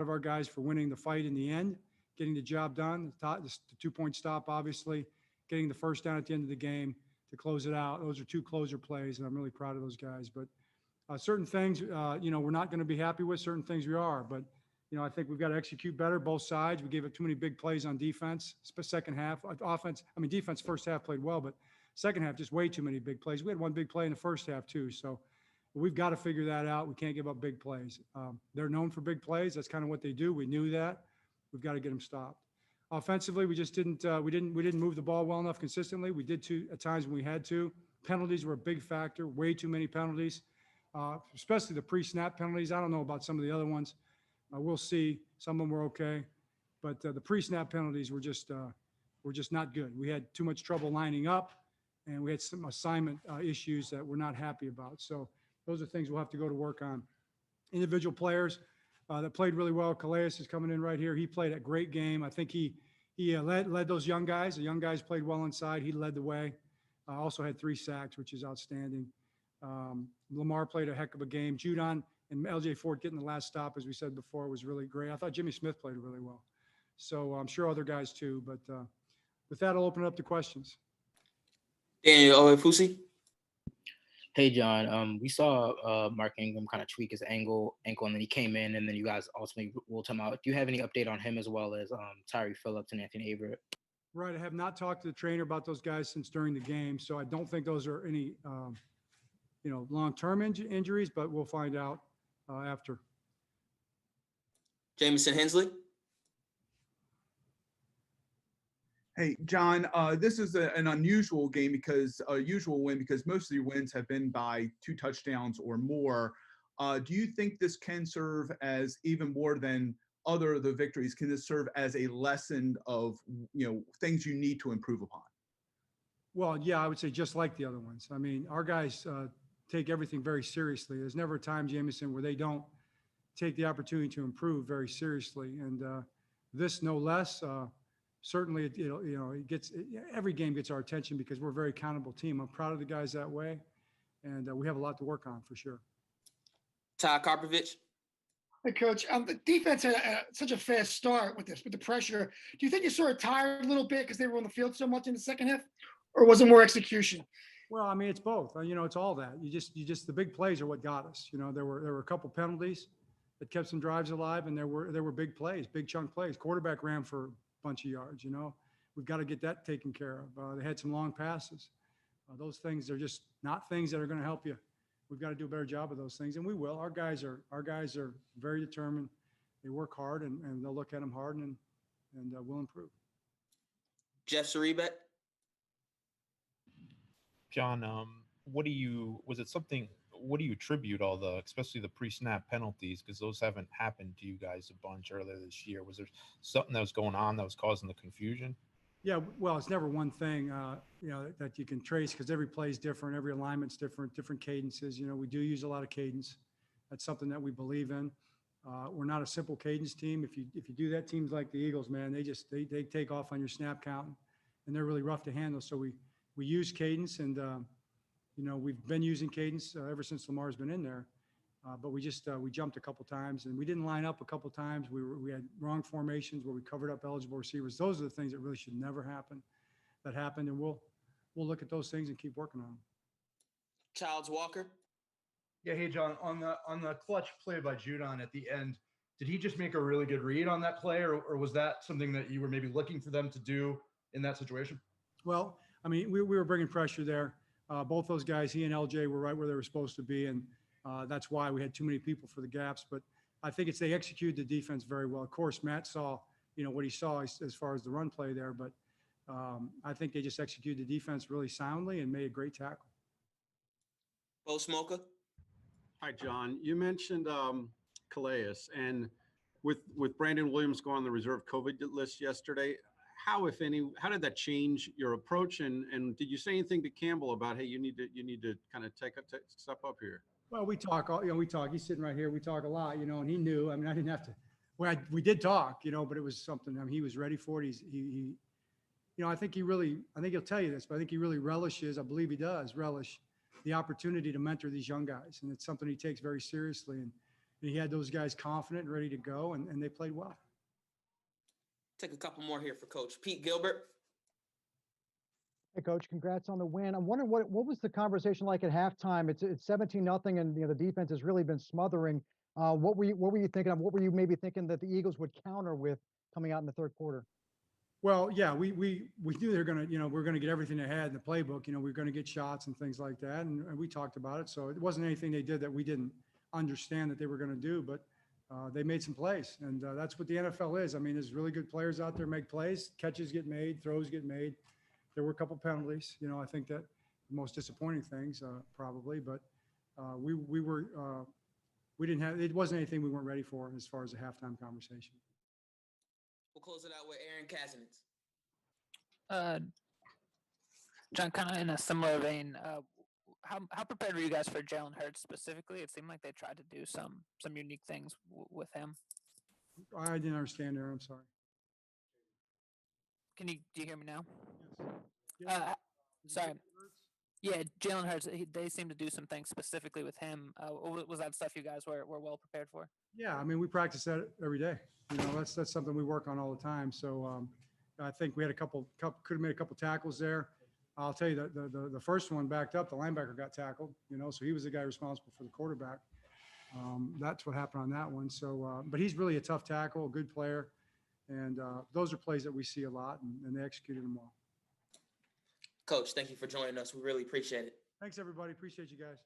of our guys for winning the fight in the end, getting the job done. The 2-point stop, obviously, getting the first down at the end of the game to close it out. Those are two closer plays, and I'm really proud of those guys. But certain things, we're not going to be happy with. Certain things we are. But, I think we've got to execute better, both sides. We gave up too many big plays on defense, second half. Offense, defense first half played well, but second half, just way too many big plays. We had one big play in the first half, too. So we've got to figure that out. We can't give up big plays. They're known for big plays. That's kind of what they do. We knew that. We've got to get them stopped. Offensively, we just didn't move the ball well enough consistently. We did at times when we had to. Penalties were a big factor. Way too many penalties, especially the pre-snap penalties. I don't know about some of the other ones. We'll see. Some of them were okay, but the pre-snap penalties were just not good. We had too much trouble lining up, and we had some assignment issues that we're not happy about. So those are things we'll have to go to work on. Individual players that played really well. Calais is coming in right here. He played a great game. I think he led those young guys. The young guys played well inside. He led the way. Also had 3 sacks, which is outstanding. Lamar played a heck of a game. Judon and LJ Ford getting the last stop, as we said before, was really great. I thought Jimmy Smith played really well. So I'm sure other guys too. But with that, I'll open it up to questions. Daniel Oefusi. Hey, John. We saw Mark Ingram kind of tweak his ankle, and then he came in, and then you guys ultimately ruled him out. Do you have any update on him as well as Tyree Phillips and Anthony Averett? Right. I have not talked to the trainer about those guys since during the game, so I don't think those are any, long-term injuries, but we'll find out after. Jamison Hensley. Hey, John, this is an unusual game usual win because most of your wins have been by 2 touchdowns or more. Do you think this can serve as even more than other of the victories? Can this serve as a lesson of, things you need to improve upon? Well, yeah, I would say just like the other ones. Our guys take everything very seriously. There's never a time, Jamison, where they don't take the opportunity to improve very seriously. And this no less. Certainly, every game gets our attention because we're a very accountable team. I'm proud of the guys that way, and we have a lot to work on for sure. Ty Karpovich. Hey, Coach. The defense had such a fast start with the pressure. Do you think you sort of tired a little bit because they were on the field so much in the second half, or was it more execution? Well, it's both. It's all that. You just the big plays are what got us. There were a couple penalties that kept some drives alive, and there were big plays, big chunk plays. Quarterback ran for bunch of yards. We've got to get that taken care of. They had some long passes. Those things are just not things that are going to help you. We've got to do a better job of those things, and we will. Our guys are very determined. They work hard, and they'll look at them hard, and we'll improve. Jeff Sarebek. John, what do you attribute all especially the pre-snap penalties, because those haven't happened to you guys a bunch earlier this year? Was there something that was going on that was causing the confusion? Yeah, well, it's never one thing, that you can trace because every play is different, every alignment's different cadences. We do use a lot of cadence. That's something that we believe in. We're not a simple cadence team. If you do that, teams like the Eagles, man, they take off on your snap count, and they're really rough to handle. So we use cadence, and we've been using cadence ever since Lamar's been in there. But we jumped a couple times, and we didn't line up a couple times. We had wrong formations where we covered up eligible receivers. Those are the things that really should never happen. That happened, and we'll look at those things and keep working on them. Childs Walker. Yeah, hey John, on the clutch play by Judon at the end, did he just make a really good read on that play, or was that something that you were maybe looking for them to do in that situation? Well, we were bringing pressure there. Both those guys, he and LJ, were right where they were supposed to be, and that's why we had too many people for the gaps. But I think they executed the defense very well. Of course, Matt saw, what he saw as far as the run play there, but I think they just executed the defense really soundly and made a great tackle. Bo Smoka. Hi, John. You mentioned Calais, and with Brandon Williams going on the reserve COVID list yesterday, how, if any, how did that change your approach? And did you say anything to Campbell about, hey, you need to kind of step up here? Well, we talk. We talk. He's sitting right here. We talk a lot, and he knew. I didn't have to. Well, we did talk, but it was something. He was ready for it. He I think he'll tell you this, but I think he really relishes. I believe he does relish the opportunity to mentor these young guys, and it's something he takes very seriously. And he had those guys confident and ready to go, and they played well. Take a couple more here for Coach Pete Gilbert. Hey, Coach, congrats on the win. I'm wondering what was the conversation like at halftime? It's 17-0, and the defense has really been smothering. What were you thinking of? What were you maybe thinking that the Eagles would counter with coming out in the third quarter? Well, yeah, we knew they're going to, we're going to get everything ahead in the playbook. We're going to get shots and things like that. And we talked about it. So it wasn't anything they did that we didn't understand that they were going to do, but they made some plays. And that's what the NFL is. I mean, there's really good players out there make plays, catches get made, throws get made. There were a couple penalties. I think that the most disappointing things probably, but we didn't have, it wasn't anything we weren't ready for as far as a halftime conversation. We'll close it out with Aaron Kazinitz. John, kind of in a similar vein, how prepared were you guys for Jalen Hurts specifically? It seemed like they tried to do some unique things with him. I didn't understand there. I'm sorry. Do you hear me now? Yes. Sorry. Yeah, Jalen Hurts. They seem to do some things specifically with him. Was that stuff you guys were well prepared for? Yeah, I mean, we practice that every day. That's something we work on all the time. So I think we had could have made a couple tackles there. I'll tell you that the first one backed up, the linebacker got tackled. So he was the guy responsible for the quarterback. That's what happened on that one. So, but he's really a tough tackle, a good player, and those are plays that we see a lot, and they executed them well. Coach, thank you for joining us. We really appreciate it. Thanks, everybody. Appreciate you guys.